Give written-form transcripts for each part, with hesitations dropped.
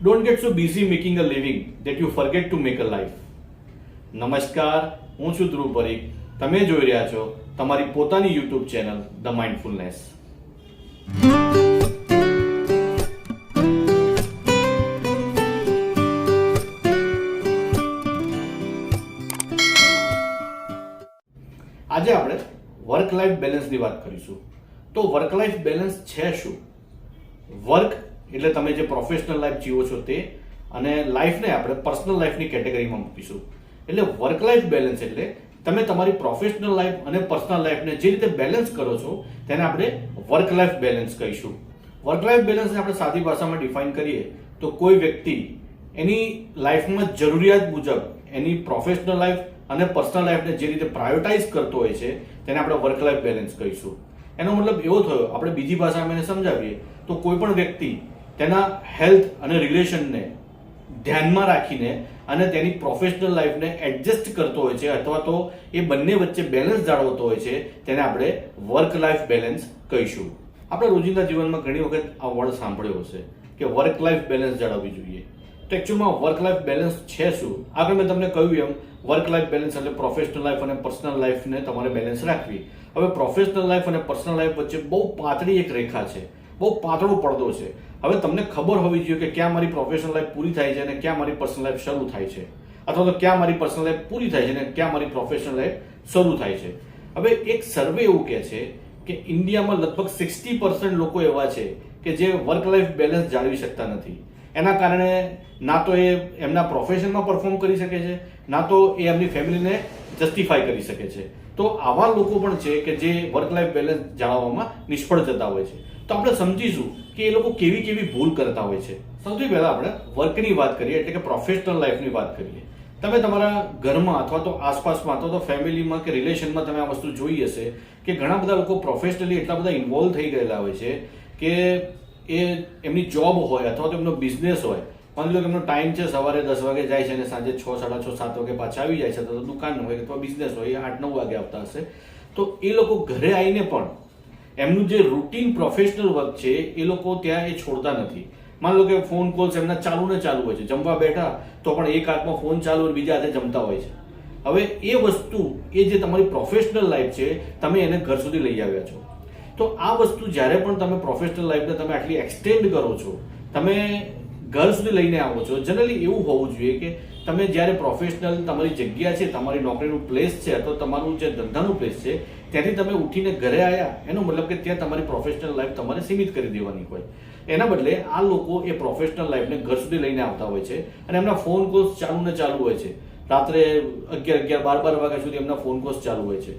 Don't get so busy making a living that you forget to make a life. નમસ્કાર, હું છું ધ્રુવ પરીખ. તમે જોઈ રહ્યા છો તમારી પોતાની YouTube ચેનલ ધ માઇન્ડફુલનેસ. આજે આપણે વર્ક લાઈફ બેલેન્સની વાત કરીશું. તો વર્ક લાઈફ બેલેન્સ છે શું? વર્ક એટલે તમે જે પ્રોફેશનલ લાઈફ જીવો છો તે, અને લાઈફને આપણે પર્સનલ લાઈફની કેટેગરીમાં મૂકીશું. એટલે વર્ક લાઈફ બેલેન્સ એટલે તમે તમારી પ્રોફેશનલ લાઈફ અને પર્સનલ લાઈફને જે રીતે બેલેન્સ કરો છો તેને આપણે વર્ક લાઈફ બેલેન્સ કહીશું. વર્ક લાઈફ બેલેન્સને આપણે સાદી ભાષામાં ડિફાઇન કરીએ તો કોઈ વ્યક્તિ એની લાઈફમાં જરૂરિયાત મુજબ એની પ્રોફેશનલ લાઈફ અને પર્સનલ લાઈફને જે રીતે પ્રાયોરિટાઇઝ કરતો હોય છે તેને આપણે વર્ક લાઈફ બેલેન્સ કહીશું. એનો મતલબ એવો થયો, આપણે બીજી ભાષામાં એને સમજાવીએ તો કોઈ પણ વ્યક્તિ તેના હેલ્થ અને રિલેશનને ધ્યાનમાં રાખીને અને તેની પ્રોફેશનલ લાઈફને એડજસ્ટ કરતો હોય છે અથવા તો એ બંને વચ્ચે બેલેન્સ જાળવતો હોય છે તેને આપણે વર્ક લાઈફ બેલેન્સ કહીશું. આપણે રોજિંદા જીવનમાં ઘણી વખત આ વર્ડ સાંભળ્યો હશે કે વર્ક લાઈફ બેલેન્સ જાળવવી જોઈએ. તો એકચ્યુઅલમાં વર્ક લાઈફ બેલેન્સ છે શું? આગળ મેં તમને કહ્યું એમ વર્ક લાઈફ બેલેન્સ એટલે પ્રોફેશનલ લાઈફ અને પર્સનલ લાઈફને તમારે બેલેન્સ રાખવી. હવે પ્રોફેશનલ લાઈફ અને પર્સનલ લાઈફ વચ્ચે બહુ પાતળી એક રેખા છે, બહુ પાતળો પડદો છે. હવે તમને ખબર હોવી જોઈએ કે ક્યાં મારી પ્રોફેશનલ લાઈફ પૂરી થાય છે અને ક્યાં મારી પર્સનલ લાઈફ શરૂ થાય છે, અથવા તો ક્યાં મારી પર્સનલ લાઈફ પૂરી થાય છે અને ક્યાં મારી પ્રોફેશનલ લાઈફ શરૂ થાય છે. હવે એક સર્વે એવું કહે છે કે ઇન્ડિયામાં લગભગ 60% લોકો એવા છે કે જે વર્ક લાઈફ બેલેન્સ જાળવી શકતા નથી. એના કારણે ના તો એ એમના પ્રોફેશનમાં પરફોર્મ કરી શકે છે, ના તો એ એમની ફેમિલીને જસ્ટિફાય કરી શકે છે. તો આવા લોકો પણ છે કે જે વર્ક લાઈફ બેલેન્સ જાળવવામાં નિષ્ફળ જતા હોય છે. તો આપણે સમજીશું કે એ લોકો કેવી કેવી ભૂલ કરતા હોય છે. સૌથી પહેલા આપણે વર્કની વાત કરીએ, એટલે કે પ્રોફેશનલ લાઈફની વાત કરીએ. તમે તમારા ઘરમાં અથવા તો આસપાસમાં અથવા તો ફેમિલીમાં કે રિલેશનમાં તમે આ વસ્તુ જોઈ હશે કે ઘણા બધા લોકો પ્રોફેશનલી એટલા બધા ઇન્વોલ્વ થઈ ગયેલા હોય છે કે એ એમની જોબ હોય અથવા તો એમનો બિઝનેસ હોય, માની લો કે એમનો ટાઈમ છે સવારે 10 વાગે જાય છે અને સાંજે 6, 6:30, 7 વાગે પાછા આવી જાય છે, તો દુકાન હોય અથવા બિઝનેસ હોય 8, 9 વાગે આવતા હશે. તો એ લોકો ઘરે આવીને પણ એમનું જે રૂટીન પ્રોફેશનલ વર્ક છે એ લોકો ત્યાં એ છોડતા નથી. માની લો કે ફોન કોલ્સ એમના ચાલુ ને ચાલુ હોય છે, જમવા બેઠા તો પણ એક હાથમાં ફોન ચાલુ અને બીજા હાથે જમતા હોય છે. હવે એ વસ્તુ, એ જે તમારી પ્રોફેશનલ લાઈફ છે તમે એને ઘર સુધી લઈ આવ્યા છો. તો આ વસ્તુ જ્યારે પણ તમે પ્રોફેશનલ લાઈફને તમે આટલી એક્સટેન્ડ કરો છો, તમે ઘર સુધી લઈને આવો છો, જનરલી એવું હોવું જોઈએ કે તમે જ્યારે પ્રોફેશનલ તમારી જગ્યા છે, તમારી નોકરીનું પ્લેસ છે અથવા તમારું જે ધંધાનું પ્લેસ છે ત્યાંથી તમે ઉઠીને ઘરે આવ્યા, એનો મતલબ કે ત્યાં તમારી પ્રોફેશનલ લાઈફ તમારે સીમિત કરી દેવાની હોય. એના બદલે આ લોકો એ પ્રોફેશનલ લાઈફને ઘર સુધી લઈને આવતા હોય છે અને એમના ફોન કોલ્સ ચાલુ ને ચાલુ હોય છે. રાત્રે 11, 12 વાગ્યા સુધી એમના ફોન કોલ્સ ચાલુ હોય છે.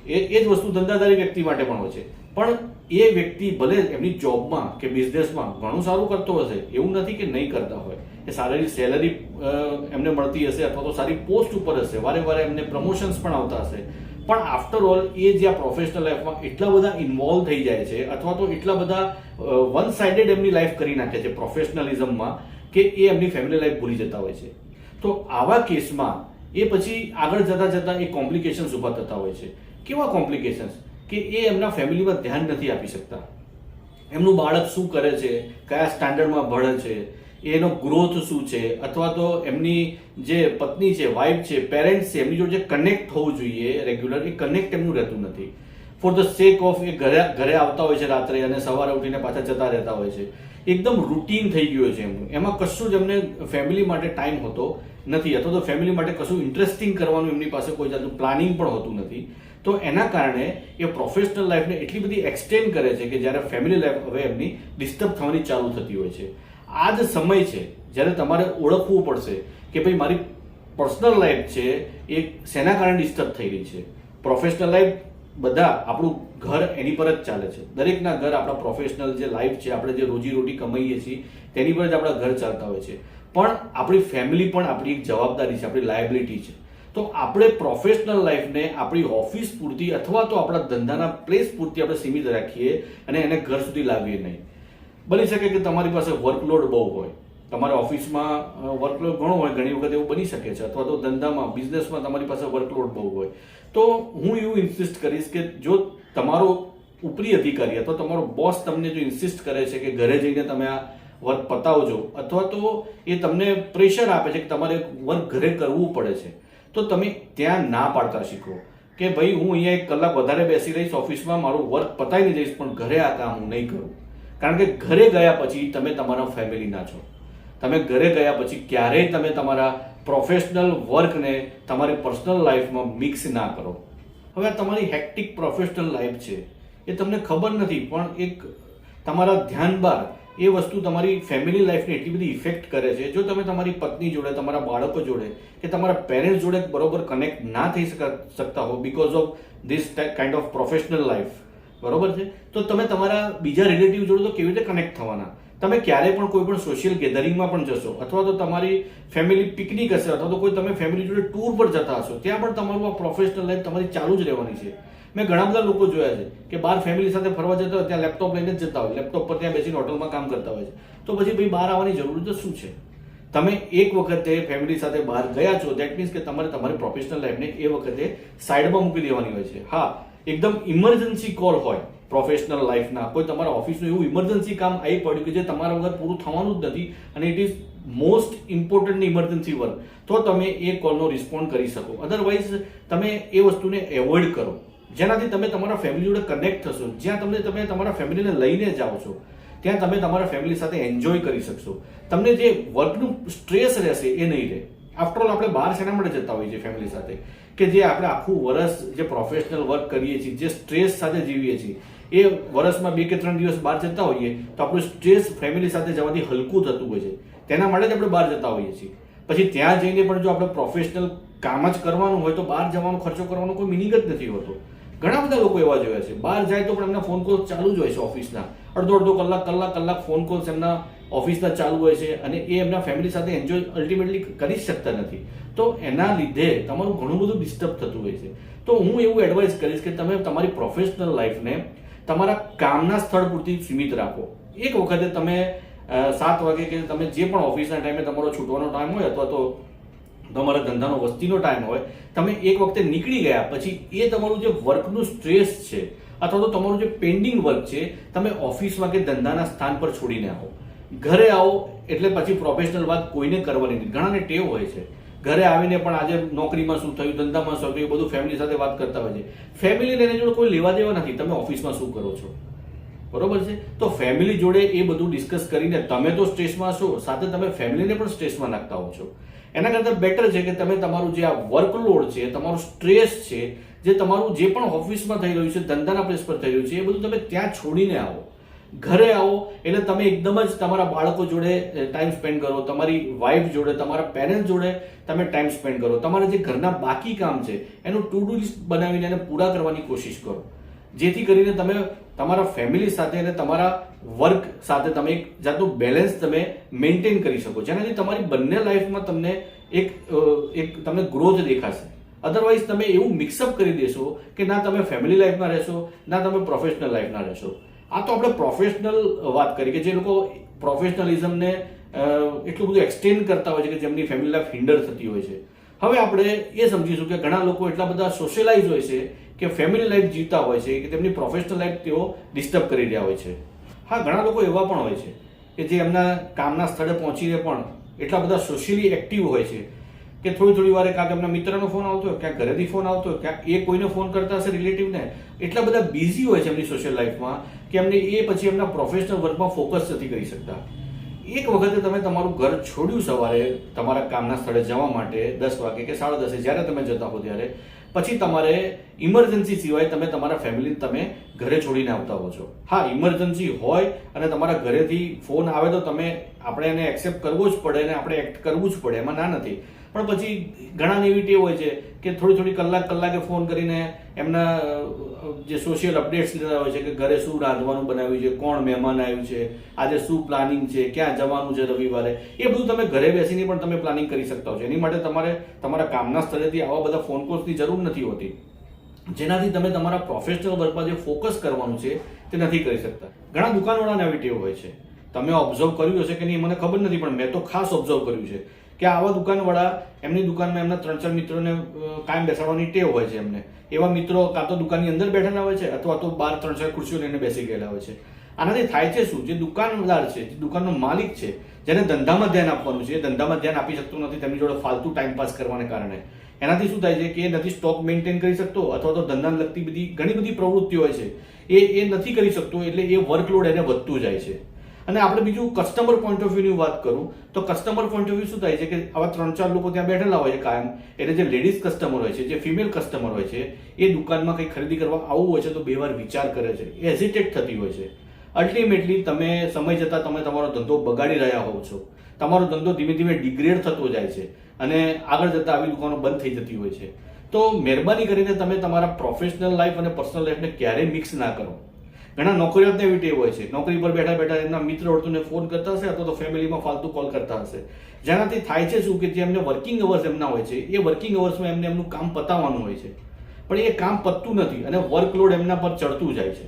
એ જ વસ્તુ ધંધાદારી વ્યક્તિ માટે પણ હોય છે. પણ એ વ્યક્તિ ભલે એમની જોબમાં કે બિઝનેસમાં ઘણું સારું કરતો હશે, એવું નથી કે નહીં કરતા હોય. એ સારી સેલરી એમને મળતી હશે અથવા તો સારી પોસ્ટ ઉપર હશે, વારે વારે એમને પ્રમોશન્સ પણ આવતા હશે. પણ આફ્ટર ઓલ એ જે આ પ્રોફેશનલ લાઈફમાં એટલા બધા ઇન્વોલ્વ થઈ જાય છે અથવા તો એટલા બધા વન સાઇડેડ એમની લાઈફ કરી નાખે છે પ્રોફેશનલિઝમમાં કે એ એમની ફેમિલી લાઈફ ભૂલી જતા હોય છે. તો આવા કેસમાં એ પછી આગળ જતા એ કોમ્પ્લિકેશન્સ ઉભા થતા હોય છે. કેવા કોમ્પ્લિકેશન્સ? કે એ એમના ફેમિલીમાં ધ્યાન નથી આપી શકતા. એમનું બાળક શું કરે છે, કયા સ્ટાન્ડર્ડમાં ભણે છે, એનો ગ્રોથ શું છે, અથવા તો એમની જે પત્ની છે, વાઇફ છે, પેરેન્ટ્સ છે, એમની જોડે જે કનેક્ટ હોવું જોઈએ રેગ્યુલર, એ કનેક્ટ એમનું રહેતું નથી. ફોર ધ સેક ઓફ એ ઘરે આવતા હોય છે રાત્રે અને સવારે ઉઠીને પાછા જતા રહેતા હોય છે. એકદમ રૂટીન થઈ ગયું છે એમનું. એમાં કશું જ એમને ફેમિલી માટે ટાઈમ હોતો નથી અથવા તો ફેમિલી માટે કશું ઇન્ટરેસ્ટિંગ કરવાનું એમની પાસે કોઈ જાતનું પ્લાનિંગ પણ હોતું નથી. તો એના કારણે એ પ્રોફેશનલ લાઈફને એટલી બધી એક્સટેન્ડ કરે છે કે જ્યારે ફેમિલી લાઈફ હવે એમની ડિસ્ટર્બ થવાની ચાલુ થતી હોય છે. આ જ સમય છે જ્યારે તમારે ઓળખવું પડશે કે ભાઈ મારી પર્સનલ લાઈફ છે એ શેના કારણે ડિસ્ટર્બ થઈ રહી છે. પ્રોફેશનલ લાઈફ બધા આપણું ઘર એની પર જ ચાલે છે. દરેકના ઘર આપણા પ્રોફેશનલ જે લાઈફ છે, આપણે જે રોજીરોટી કમાઈએ છીએ તેની પર જ આપણા ઘર ચાલતા હોય છે. પણ આપણી ફેમિલી પણ આપણી એક જવાબદારી છે, આપણી લાયબિલિટી છે. તો આપણે પ્રોફેશનલ લાઈફને આપણી ઓફિસ પૂરતી અથવા તો આપણા ધંધાના પ્લેસ પૂરતી આપણે સીમિત રાખીએ અને એને ઘર સુધી લાવીએ નહીં. બની શકે કે તમારી પાસે વર્કલોડ બહુ હોય, તમારા ઓફિસમાં વર્કલોડ ઘણો હોય, ઘણી વખત એવું બની શકે છે, અથવા તો ધંધામાં બિઝનેસમાં તમારી પાસે વર્કલોડ બહુ હોય. તો હું એવું ઇન્સિસ્ટ કરીશ કે જો તમારો ઉપરી અધિકારી અથવા તમારો બોસ તમને જો ઇન્સિસ્ટ કરે છે કે ઘરે જઈને તમે આ વર્ક પતાવજો, અથવા તો એ તમને પ્રેશર આપે છે કે તમારે વર્ક ઘરે કરવું પડે છે, તો તમે ત્યાં ના પાડતા શીખો કે ભાઈ હું અહીંયા 1 કલાક વધારે બેસી રહીશ ઓફિસમાં, મારું વર્ક પતાવીને જઈશ, પણ ઘરે આ કામ હું નહીં કરું. કારણ કે ઘરે ગયા પછી તમે તમારા ફેમિલીના છો. તમે ઘરે ગયા પછી ક્યારેય તમે તમારા પ્રોફેશનલ વર્કને તમારી પર્સનલ લાઈફમાં મિક્સ ના કરો. હવે તમારી હેક્ટિક પ્રોફેશનલ લાઈફ છે એ તમને ખબર નથી, પણ એક તમારા ધ્યાન બહાર એ વસ્તુ તમારી ફેમિલી લાઈફને એટલી બધી ઇફેક્ટ કરે છે. જો તમે તમારી પત્ની જોડે, તમારા બાળકો જોડે કે તમારા પેરેન્ટ્સ જોડે બરોબર કનેક્ટ ના થઈ શકતા હો because of this kind of professional life, બરોબર છે, તો તમે તમારા બીજા રિલેટિવ જોડે તો કેવી રીતે કનેક્ટ થવાના? તમે ક્યારે પણ કોઈ પણ સોશિયલ ગેધરિંગમાં પણ જશો, અથવા તો તમારી ફેમિલી પિકનિક હશે, અથવા તો કોઈ તમે ફેમિલી જોડે ટૂર પર જતા હશો, ત્યાં પણ તમારું આ પ્રોફેશનલ લાઈફ તમારી ચાલુ જ રહેવાની છે. મેં ઘણા બધા લોકો જોયા છે કે બહાર ફેમિલી સાથે ફરવા જતા હોય ત્યાં લેપટોપ લઈને જ જતા હોય, લેપટોપ પર ત્યાં બેસીને હોટલમાં કામ કરતા હોય છે. તો પછી ભાઈ બહાર આવવાની જરૂર તો શું છે? તમે એક વખતે ફેમિલી સાથે બહાર ગયા છો, દેટ મીન્સ કે તમારે તમારી પ્રોફેશનલ લાઈફને એ વખતે સાઈડમાં મૂકી દેવાની હોય છે. હા, એકદમ ઇમરજન્સી કોલ હોય પ્રોફેશનલ લાઈફના, કોઈ તમારા ઓફિસનું એવું ઇમરજન્સી કામ આવી પડ્યું કે જે તમારા વગર પૂરું થવાનું જ નથી અને it is most important emergency work, તો તમે એ કોલનો રિસ્પોન્ડ કરી શકો. અધરવાઇઝ તમે એ વસ્તુને એવોઇડ કરો, જેનાથી તમે તમારા ફેમિલી જોડે કનેક્ટ થશો. જ્યાં તમે તમારા ફેમિલીને લઈને જાઓ છો ત્યાં તમે તમારા ફેમિલી સાથે એન્જોય કરી શકશો. તમને જે વર્કનું સ્ટ્રેસ રહેશે એ નહીં રહે. આફ્ટરઓલ આપણે બહાર શેના માટે જતા હોઈએ છીએ ફેમિલી સાથે? કે જે આપણે આખું વર્ષ જે પ્રોફેશનલ વર્ક કરીએ છીએ, જે સ્ટ્રેસ સાથે જીવીએ છીએ, એ વર્ષમાં 2 કે 3 દિવસ બહાર જતા હોઈએ તો આપણું સ્ટ્રેસ ફેમિલી સાથે જવાથી હલકું થતું હોય છે. તેના માટે જ આપણે બહાર જતા હોઈએ છીએ. પછી ત્યાં જઈને પણ જો આપણે પ્રોફેશનલ કામ જ કરવાનું હોય તો બહાર જવાનો ખર્ચો કરવાનો કોઈ મિનિંગ જ નથી હોતો. ઘણા બધા લોકો એવા જોયા છે, બહાર જાય તો પણ એમના ફોન કોલ ચાલુ જ હોય છે ઓફિસના, અડધો કલાક ફોન કોલ્સ એમના ઓફિસના ચાલુ હોય છે અને એ એમના ફેમિલી સાથે એન્જોય અલ્ટિમેટલી કરી શકતા નથી. તો એના લીધે તમારું ઘણું બધું ડિસ્ટર્બ થતું હોય છે. તો હું એવું એડવાઇસ કરીશ કે તમે તમારી પ્રોફેશનલ લાઈફને તમારા કામના સ્થળ પૂરતી સીમિત રાખો. એક વખતે તમે 7 વાગે કે તમે જે પણ ઓફિસના ટાઈમે તમારો છૂટવાનો ટાઈમ હોય અથવા તો તમારા ધંધાનો વસ્તીનો ટાઈમ હોય, તમે એક વખતે નીકળી ગયા પછી એ તમારું જે વર્કનું સ્ટ્રેસ છે અથવા તો તમારું જે પેન્ડિંગ વર્ક છે તમે ઓફિસમાં કે ધંધાના સ્થાન પર છોડીને આવો. ઘરે આવો એટલે પછી પ્રોફેશનલ વાત કોઈને કરવાની નથી. ઘણાને ટેવ હોય છે ઘરે આવીને પણ આજે નોકરીમાં શું થયું, ધંધામાં શું થયું, બધું ફેમિલી સાથે વાત કરતા હોય છે. ફેમિલીને એની જોડે કોઈ લેવા દેવા નથી તમે ઓફિસમાં શું કરો છો, બરોબર છે? તો ફેમિલી જોડે એ બધું ડિસ્કસ કરીને તમે તો સ્ટ્રેસમાં છો, સાથે તમે ફેમિલીને પણ સ્ટ્રેસમાં નાખતા હો છો. એના કરતાં બેટર છે કે તમે તમારું જે આ વર્કલોડ છે, તમારું સ્ટ્રેસ છે, જે તમારું જે પણ ઓફિસમાં થઈ રહ્યું છે, ધંધાના પ્લેસ પર થઈ રહ્યું છે, એ બધું તમે ત્યાં છોડીને આવો. ઘરે આવો એટલે તમે એકદમ જ તમારા બાળકો જોડે ટાઈમ સ્પેન્ડ કરો, તમારી વાઈફ જોડે, તમારા પેરેન્ટ્સ જોડે તમે ટાઈમ સ્પેન્ડ કરો. તમારા જે ઘરના બાકી કામ છે એનું ટુ ડુ લિસ્ટ બનાવીને એને પૂરા કરવાની કોશિશ કરો, જેથી કરીને તમે તમારા ફેમિલી સાથે અને તમારા વર્ક સાથે તમે એક જાતનું બેલેન્સ તમે મેન્ટેન કરી શકો, જેનાથી તમારી બંને લાઈફમાં તમને એક તમને ગ્રોથ દેખાશે. અધરવાઇઝ તમે એવું મિક્સઅપ કરી દેશો કે ના તમે ફેમિલી લાઈફમાં રહેશો, ના તમે પ્રોફેશનલ લાઈફમાં રહેશો. આ તો આપણે પ્રોફેશનલ વાત કરી કે જે લોકો પ્રોફેશનલિઝમને એટલું બધું એક્સટેન્ડ કરતા હોય છે કે જેમની ફેમિલી લાઈફ હિન્ડર થતી હોય છે. હવે આપણે એ સમજીશું કે ઘણા લોકો એટલા બધા સોશિયલાઇઝ હોય છે કે ફેમિલી લાઈફ જીવતા હોય છે કે તેમની પ્રોફેશનલ લાઈફ તેઓ ડિસ્ટર્બ કરી રહ્યા હોય છે. હા, ઘણા લોકો એવા પણ હોય છે કે જે એમના કામના સ્થળે પહોંચીને પણ એટલા બધા સોશિયલી એક્ટિવ હોય છે કે થોડી વારે ક્યાંક એમના મિત્રનો ફોન આવતો હોય, ક્યાંક ઘરેથી ફોન આવતો હોય, ક્યાંક એ કોઈને ફોન કરતા હશે રિલેટિવને, એટલા બધા બિઝી હોય છે એમની સોશિયલ લાઈફમાં કે એમને એ પછી એમના પ્રોફેશનલ વર્કમાં ફોકસ નથી કરી શકતા. એક વખતે તમે તમારું ઘર છોડ્યું સવારે તમારા કામના સ્થળે જવા માટે 10 વાગે કે 10:30 જ્યારે તમે જતા હો ત્યારે, પછી તમારે ઇમરજન્સી સિવાય તમે તમારા ફેમિલીને તમે ઘરે છોડીને આવતા હો છો. હા, ઇમરજન્સી હોય અને તમારા ઘરેથી ફોન આવે તો આપણે એને એક્સેપ્ટ કરવો જ પડે અને આપણે એક્ટ કરવું જ પડે, એમાં ના નથી. પણ પછી ઘણાને એવી ટેવ હોય છે કે થોડી કલાકે ફોન કરીને એમના જે સોશિયલ અપડેટ્સ લેતા હોય છે કે ઘરે શું રાંધવાનું બનાવ્યું છે, કોણ મહેમાન આવ્યું છે, આજે શું પ્લાનિંગ છે, ક્યાં જવાનું છે રવિવારે, એ બધું તમે ઘરે બેસીને પણ તમે પ્લાનિંગ કરી શકતા હો છો. એની માટે તમારે તમારા કામના સ્થળેથી આવા બધા ફોન કોલ્સની જરૂર નથી હોતી, જેનાથી તમે તમારા પ્રોફેશનલ વર્કમાં જે ફોકસ કરવાનું છે તે નથી કરી શકતા. ઘણા દુકાનવાળાને આવી ટેવ હોય છે, તમે ઓબ્ઝર્વ કર્યું હશે કે નહીં મને ખબર નથી, પણ મેં તો ખાસ ઓબ્ઝર્વ કર્યું છે કે આવા દુકાનવાળા એમની દુકાનમાં એમના 3-4 મિત્રોને કાયમ બેસાડવાની ટેવ હોય છે. એમને એવા મિત્રો કાં તો દુકાનની અંદર બેઠેલા હોય છે અથવા તો બહાર 3-4 ખુરશીઓ લઈને બેસી ગયેલા હોય છે આનાથી થાય છે શું? જે દુકાનદાર છે, જે દુકાનનો માલિક છે, જેને ધંધામાં ધ્યાન આપવાનું છે, એ ધંધામાં ધ્યાન આપી શકતો નથી તેમની જોડે ફાલતુ ટાઈમપાસ કરવાને કારણે. એનાથી શું થાય છે કે એ નથી સ્ટોક મેન્ટેન કરી શકતો, અથવા તો ધંધાને લગતી ઘણી બધી પ્રવૃત્તિઓ હોય છે એ નથી કરી શકતો, એટલે એ વર્કલોડ એને વધતું જાય છે. અને આપણે બીજું કસ્ટમર પોઈન્ટ ઓફ વ્યૂની વાત કરું તો કસ્ટમર પોઈન્ટ ઓફ વ્યૂ શું થાય છે કે આવા 3-4 લોકો ત્યાં બેઠેલા હોય છે કાયમ, એટલે જે લેડીઝ કસ્ટમર હોય છે, જે ફિમેલ કસ્ટમર હોય છે, એ દુકાનમાં કંઈ ખરીદી કરવા આવવું હોય છે તો બે વાર વિચાર કરે છે, એ હેઝિટેટ થતી હોય છે. અલ્ટિમેટલી તમે સમય જતાં તમે તમારો ધંધો બગાડી રહ્યા હોવ છો, તમારો ધંધો ધીમે ધીમે ડિગ્રેડ થતો જાય છે અને આગળ જતાં આવી દુકાનો બંધ થઈ જતી હોય છે. તો મહેરબાની કરીને તમે તમારા પ્રોફેશનલ લાઈફ અને પર્સનલ લાઈફને ક્યારેય મિક્સ ના કરો. ઘણા નોકરીઓને એવી ટેવ હોય છે, નોકરી પર બેઠા બેઠા એમના મિત્ર વર્તુને ફોન કરતા હશે અથવા તો ફેમિલીમાં ફાલતુ કોલ કરતા હશે, જેનાથી થાય છે શું કે જે એમને વર્કિંગ અવર્સ એમના હોય છે એ વર્કિંગ અવર્સમાં એમને એમનું કામ પતાવવાનું હોય છે, પણ એ કામ પતતું નથી અને વર્કલોડ એમના પર ચડતું જાય છે.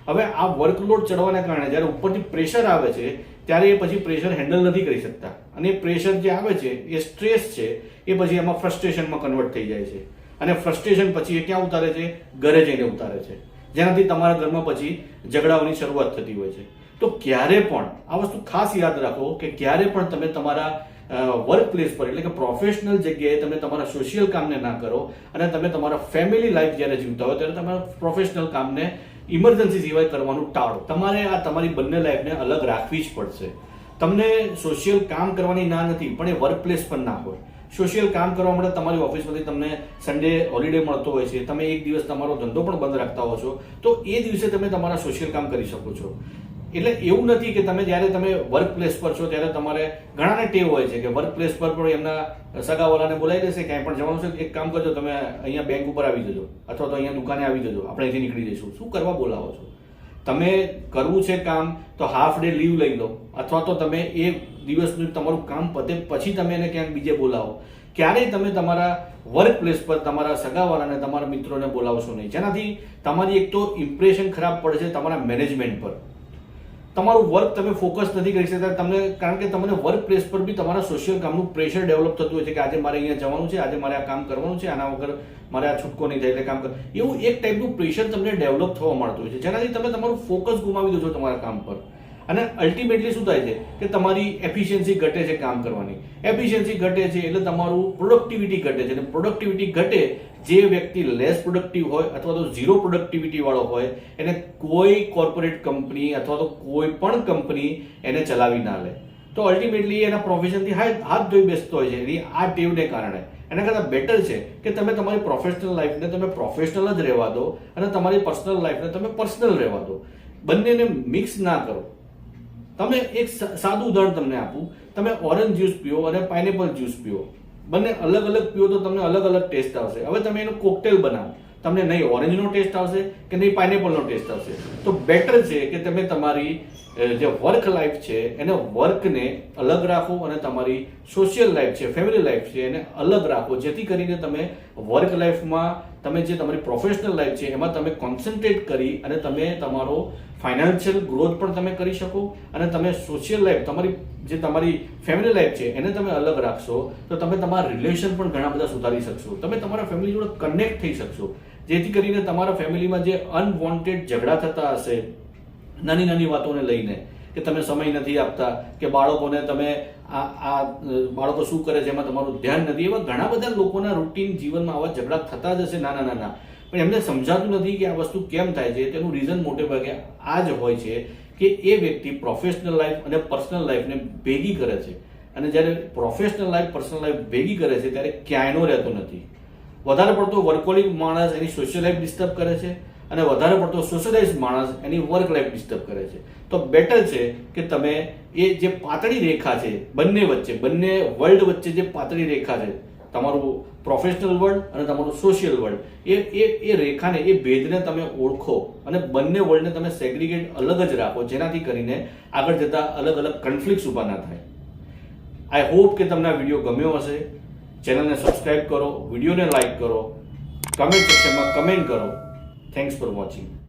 હવે આ વર્કલોડ ચડવાના કારણે જ્યારે ઉપરથી પ્રેશર આવે છે ત્યારે એ પછી પ્રેશર હેન્ડલ નથી કરી શકતા, અને એ પ્રેશર જે આવે છે એ સ્ટ્રેસ છે એ પછી એમાં ફ્રસ્ટ્રેશનમાં કન્વર્ટ થઈ જાય છે, અને ફ્રસ્ટ્રેશન પછી એ ક્યાં ઉતારે છે? ઘરે જઈને ઉતારે છે, જેનાથી તમારા ઘરમાં પછી ઝઘડાઓની શરૂઆત થતી હોય છે. તો ક્યારે પણ આ વસ્તુ ખાસ યાદ રાખો કે ક્યારે પણ તમે તમારા વર્ક પ્લેસ પર એટલે કે પ્રોફેશનલ જગ્યાએ તમે તમારા સોશિયલ કામને ના કરો, અને તમે તમારા ફેમિલી લાઈફ જ્યારે જીવતા હોય ત્યારે તમારા પ્રોફેશનલ કામને ઇમરજન્સી સિવાય કરવાનું ટાળો. તમારે આ તમારી બંને લાઈફને અલગ રાખવી જ પડશે. તમને સોશિયલ કામ કરવાની ના નથી, પણ એ વર્ક પ્લેસ પર ના હોય. સોશિયલ કામ કરવા માટે તમારી ઓફિસમાંથી તમને સન્ડે હોલિડે મળતો હોય છે, તમે એક દિવસ તમારો ધંધો પણ બંધ રાખતા હો છો, તો એ દિવસે તમે તમારા સોશિયલ કામ કરી શકો છો. એટલે એવું નથી કે તમે જ્યારે તમે વર્ક પ્લેસ પર છો ત્યારે તમારે ઘણાને ટેવ હોય છે કે વર્ક પ્લેસ પર પણ એમના સગાવાલાને બોલાવી દેશે, ક્યાંય પણ જવાનું છે, એક કામ કરજો તમે અહીંયા બેંક ઉપર આવી જજો અથવા તો અહીંયા દુકાને આવી જજો, આપણે અહીંથી નીકળી જઈશું. શું કરવા બોલાવો છો? તમે કરવું છે કામ તો હાફ ડે લીવ લઈ લો, અથવા તો તમે એ દિવસનું તમારું કામ પતે પછી તમે એને ક્યાંક બીજે બોલાવો. ક્યારેય તમે તમારા વર્ક પ્લેસ પર તમારા સગાવાળાને, તમારા મિત્રોને બોલાવશો નહીં, જેનાથી તમારી એક તો ઇમ્પ્રેશન ખરાબ પડે છે તમારા મેનેજમેન્ટ પર. તમારું વર્ક તમે ફોકસ નથી કરી શકતા તમને, કારણ કે તમને વર્ક પ્લેસ પર બી તમારા સોશિયલ કામનું પ્રેશર ડેવલપ થતું હોય છે કે આજે મારે અહીંયા જવાનું છે, આજે મારે આ કામ કરવાનું છે, આના વગર મારે આ છૂટકો નહીં થાય એટલે કામ કર, એવું એક ટાઈપનું પ્રેશર તમને ડેવલપ થવા મળતું હોય છે, જેનાથી તમે તમારું ફોકસ ગુમાવી દો છો તમારા કામ પર. અને અલ્ટિમેટલી શું થાય છે કે તમારી એફિશિયન્સી ઘટે છે કામ કરવાની. એફિશિયન્સી ઘટે છે એટલે તમારું પ્રોડક્ટિવિટી ઘટે છે, અને પ્રોડક્ટિવિટી ઘટે, જે વ્યક્તિ લેસ પ્રોડક્ટિવ હોય અથવા તો ઝીરો પ્રોડક્ટિવિટી વાળો હોય એને કોઈ કોર્પોરેટ કંપની અથવા તો કોઈ પણ કંપની એને ચલાવી ના લે. તો અલ્ટિમેટલી એના પ્રોફેશનથી હાથ ધોઈ બેસતો હોય છે એની આ ટેવને કારણે. એના કરતાં બેટર છે કે તમે તમારી પ્રોફેશનલ લાઈફને તમે પ્રોફેશનલ જ રહેવા દો અને તમારી પર્સનલ લાઈફને તમે પર્સનલ રહેવા દો. બંનેને મિક્સ ના કરો. તમે એક સાદું ઉદાહરણ તમને આપું, તમે ઓરેન્જ જ્યુસ પીઓ અને પાઇનેપલ જ્યુસ પીઓ, બંને અલગ અલગ પીઓ તો તમને અલગ અલગ ટેસ્ટ આવશે. હવે તમે એનો કોકટેલ બનાવો, તમને નહીં ઓરેન્જનો ટેસ્ટ આવશે કે નહીં પાઇનેપલનો ટેસ્ટ આવશે. તો બેટર છે કે તમે તમારી જે વર્ક લાઈફ છે એને વર્કને અલગ રાખો અને તમારી સોશિયલ લાઈફ છે, ફેમિલી લાઈફ છે એને અલગ રાખો, જેથી કરીને તમે વર્ક લાઈફમાં તમે જે તમારી પ્રોફેશનલ લાઈફ છે એમાં તમે કોન્સન્ટ્રેટ કરી અને તમે તમારો ફાઇનાન્શિયલ ગ્રોથ પણ તમે કરી શકો, અને તમે સોશિયલ લાઈફ તમારી ફેમિલી લાઈફ છે એને તમે અલગ રાખશો તો તમે તમારા રિલેશન પણ ઘણા બધા સુધારી શકશો. તમે તમારા ફેમિલી જોડે કનેક્ટ થઈ શકશો, જેથી કરીને તમારા ફેમિલીમાં જે અનવોન્ટેડ ઝઘડા થતા હશે નાની નાની વાતોને લઈને, કે તમે સમય નથી આપતા, કે બાળકોને તમે બાળકો શું કરે છે એમાં તમારું ધ્યાન નથી, એવા ઘણા બધા લોકોના રૂટીન જીવનમાં આવા ઝઘડા થતા જ હશે નાના નાના, પણ એમને સમજાતું નથી કે આ વસ્તુ કેમ થાય છે. તેનું રીઝન મોટે ભાગે આ જ હોય છે કે એ વ્યક્તિ પ્રોફેશનલ લાઈફ અને પર્સનલ લાઈફને ભેગી કરે છે, અને જ્યારે પ્રોફેશનલ લાઈફ પર્સનલ લાઈફ ભેગી કરે છે ત્યારે ક્યાંયનો રહેતો નથી. વધારે પડતો વર્કોલિક માણસ એની સોશિયલ લાઈફ ડિસ્ટર્બ કરે છે, અને વધારે પડતો સોશિયલાઇઝ માણસ એની વર્ક લાઈફ ડિસ્ટર્બ કરે છે. તો બેટર છે કે તમે એ જે પાતળી રેખા છે બંને વર્લ્ડ વચ્ચે જે પાતળી રેખા છે, તમારું પ્રોફેશનલ વર્લ્ડ અને તમારું સોશિયલ વર્લ્ડ, એ રેખાને, એ ભેદને તમે ઓળખો અને બંને વર્લ્ડને તમે સેગ્રીગેટ અલગ જ રાખો, જેનાથી કરીને આગળ જતા અલગ અલગ કન્ફ્લિક્ટ્સ ઊભા ના થાય. આઈ હોપ કે તમને આ વિડીયો ગમ્યો હશે. ચેનલને સબસ્ક્રાઇબ કરો, વિડીયોને લાઇક કરો, કમેન્ટ સેક્શનમાં કમેન્ટ કરો. Thanks for watching.